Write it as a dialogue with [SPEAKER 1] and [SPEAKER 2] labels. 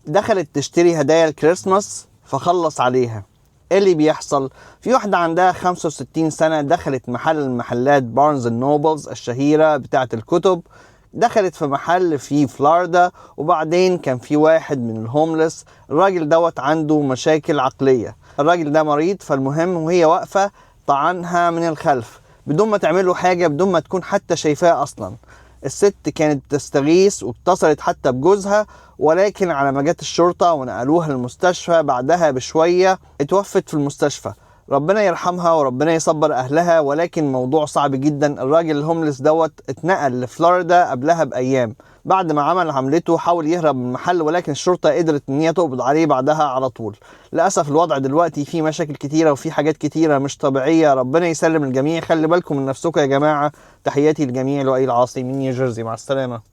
[SPEAKER 1] دخلت تشتري هدايا الكريسماس فخلص عليها. ايه اللي بيحصل؟ في واحدة عندها 65 سنة دخلت محل المحلات بارنز نوبلز الشهيرة بتاعة الكتب. دخلت في محل في فلوريدا، وبعدين كان في واحد من الهوملس. الراجل دوت عنده مشاكل عقلية، الراجل ده مريض. فالمهم وهي واقفة طعنها من الخلف بدون ما تعمله حاجة، بدون ما تكون حتى شايفاه أصلا. الست كانت تستغيث واتصلت حتى بجوزها، ولكن على ما جت الشرطة ونقلوها المستشفى بعدها بشوية اتوفت في المستشفى. ربنا يرحمها وربنا يصبر أهلها، ولكن موضوع صعب جدا. الراجل الهوملس دوت اتنقل لفلوريدا قبلها بأيام. بعد ما عمل عملته حاول يهرب من المحل، ولكن الشرطة قدرت ان هي تقبض عليه بعدها على طول. للأسف الوضع دلوقتي فيه مشاكل كتيرة وفي حاجات كتيرة مش طبيعية. ربنا يسلم الجميع. خلي بالكم من نفسكم يا جماعة. تحياتي للجميع. لؤي العاصي من نيوجيرسي. مع السلامة.